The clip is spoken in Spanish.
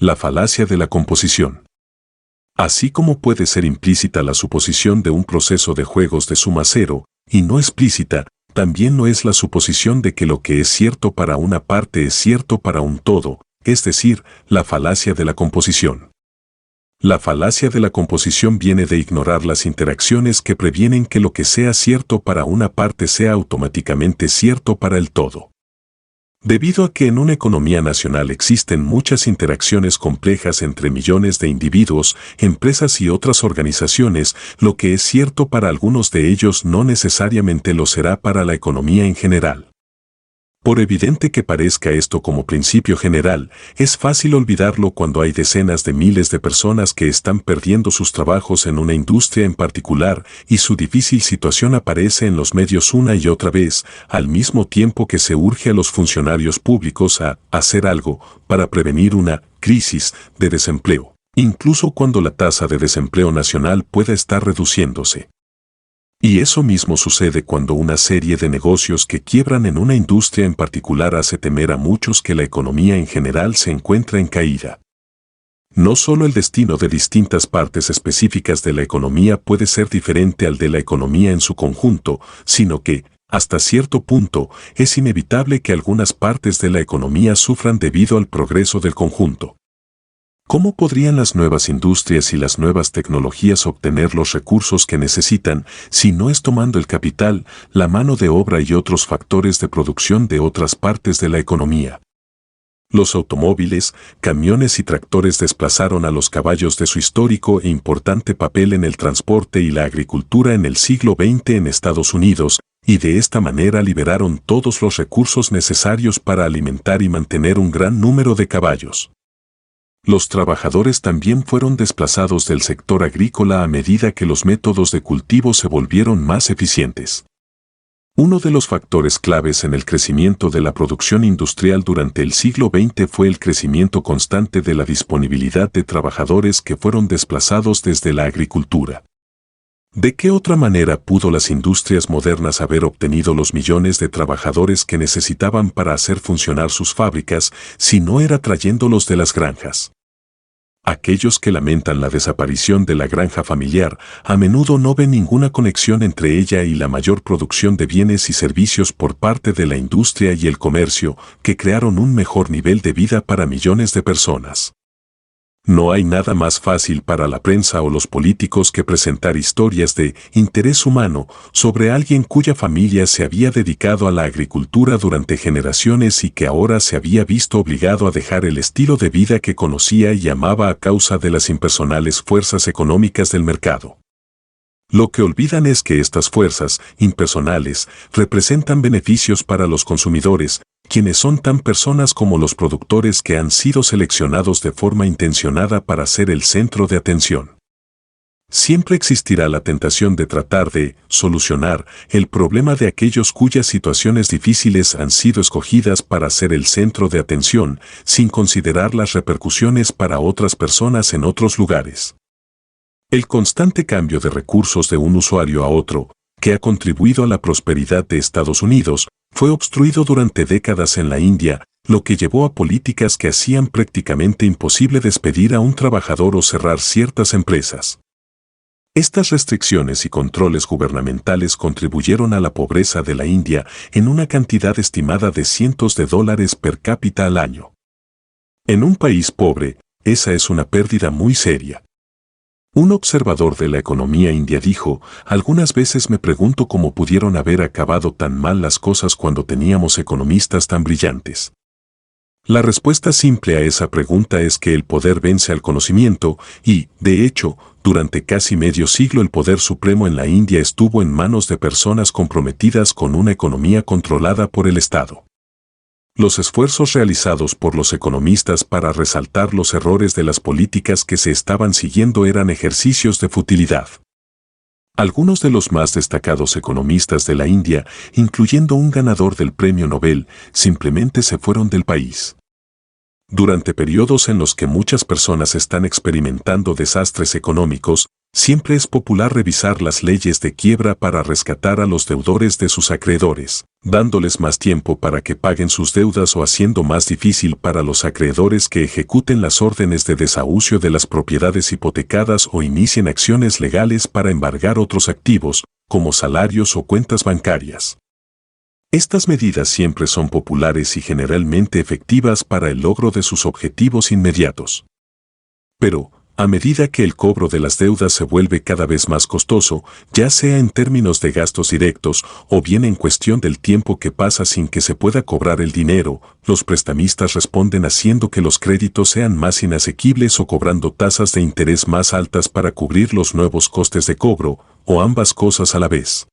La falacia de la composición. Así como puede ser implícita la suposición de un proceso de juegos de suma cero, y no explícita, también lo es la suposición de que lo que es cierto para una parte es cierto para un todo, es decir, la falacia de la composición. La falacia de la composición viene de ignorar las interacciones que previenen que lo que sea cierto para una parte sea automáticamente cierto para el todo. Debido a que en una economía nacional existen muchas interacciones complejas entre millones de individuos, empresas y otras organizaciones, lo que es cierto para algunos de ellos no necesariamente lo será para la economía en general. Por evidente que parezca esto como principio general, es fácil olvidarlo cuando hay decenas de miles de personas que están perdiendo sus trabajos en una industria en particular y su difícil situación aparece en los medios una y otra vez, al mismo tiempo que se urge a los funcionarios públicos a hacer algo para prevenir una crisis de desempleo, incluso cuando la tasa de desempleo nacional pueda estar reduciéndose. Y eso mismo sucede cuando una serie de negocios que quiebran en una industria en particular hace temer a muchos que la economía en general se encuentra en caída. No solo el destino de distintas partes específicas de la economía puede ser diferente al de la economía en su conjunto, sino que, hasta cierto punto, es inevitable que algunas partes de la economía sufran debido al progreso del conjunto. ¿Cómo podrían las nuevas industrias y las nuevas tecnologías obtener los recursos que necesitan si no es tomando el capital, la mano de obra y otros factores de producción de otras partes de la economía? Los automóviles, camiones y tractores desplazaron a los caballos de su histórico e importante papel en el transporte y la agricultura en el siglo XX en Estados Unidos, y de esta manera liberaron todos los recursos necesarios para alimentar y mantener un gran número de caballos. Los trabajadores también fueron desplazados del sector agrícola a medida que los métodos de cultivo se volvieron más eficientes. Uno de los factores claves en el crecimiento de la producción industrial durante el siglo XX fue el crecimiento constante de la disponibilidad de trabajadores que fueron desplazados desde la agricultura. ¿De qué otra manera pudo las industrias modernas haber obtenido los millones de trabajadores que necesitaban para hacer funcionar sus fábricas si no era trayéndolos de las granjas? Aquellos que lamentan la desaparición de la granja familiar a menudo no ven ninguna conexión entre ella y la mayor producción de bienes y servicios por parte de la industria y el comercio que crearon un mejor nivel de vida para millones de personas. No hay nada más fácil para la prensa o los políticos que presentar historias de interés humano sobre alguien cuya familia se había dedicado a la agricultura durante generaciones y que ahora se había visto obligado a dejar el estilo de vida que conocía y amaba a causa de las impersonales fuerzas económicas del mercado. Lo que olvidan es que estas fuerzas impersonales representan beneficios para los consumidores, quienes son tan personas como los productores que han sido seleccionados de forma intencionada para ser el centro de atención. Siempre existirá la tentación de tratar de solucionar el problema de aquellos cuyas situaciones difíciles han sido escogidas para ser el centro de atención, sin considerar las repercusiones para otras personas en otros lugares. El constante cambio de recursos de un usuario a otro, que ha contribuido a la prosperidad de Estados Unidos, fue obstruido durante décadas en la India, lo que llevó a políticas que hacían prácticamente imposible despedir a un trabajador o cerrar ciertas empresas. Estas restricciones y controles gubernamentales contribuyeron a la pobreza de la India en una cantidad estimada de cientos de dólares per cápita al año. En un país pobre, esa es una pérdida muy seria. Un observador de la economía india dijo, algunas veces me pregunto cómo pudieron haber acabado tan mal las cosas cuando teníamos economistas tan brillantes. La respuesta simple a esa pregunta es que el poder vence al conocimiento y, de hecho, durante casi medio siglo el poder supremo en la India estuvo en manos de personas comprometidas con una economía controlada por el Estado. Los esfuerzos realizados por los economistas para resaltar los errores de las políticas que se estaban siguiendo eran ejercicios de futilidad. Algunos de los más destacados economistas de la India, incluyendo un ganador del Premio Nobel, simplemente se fueron del país. Durante periodos en los que muchas personas están experimentando desastres económicos, siempre es popular revisar las leyes de quiebra para rescatar a los deudores de sus acreedores. dándoles más tiempo para que paguen sus deudas o haciendo más difícil para los acreedores que ejecuten las órdenes de desahucio de las propiedades hipotecadas o inicien acciones legales para embargar otros activos, como salarios o cuentas bancarias. Estas medidas siempre son populares y generalmente efectivas para el logro de sus objetivos inmediatos. Pero, a medida que el cobro de las deudas se vuelve cada vez más costoso, ya sea en términos de gastos directos o bien en cuestión del tiempo que pasa sin que se pueda cobrar el dinero, los prestamistas responden haciendo que los créditos sean más inasequibles o cobrando tasas de interés más altas para cubrir los nuevos costes de cobro, o ambas cosas a la vez.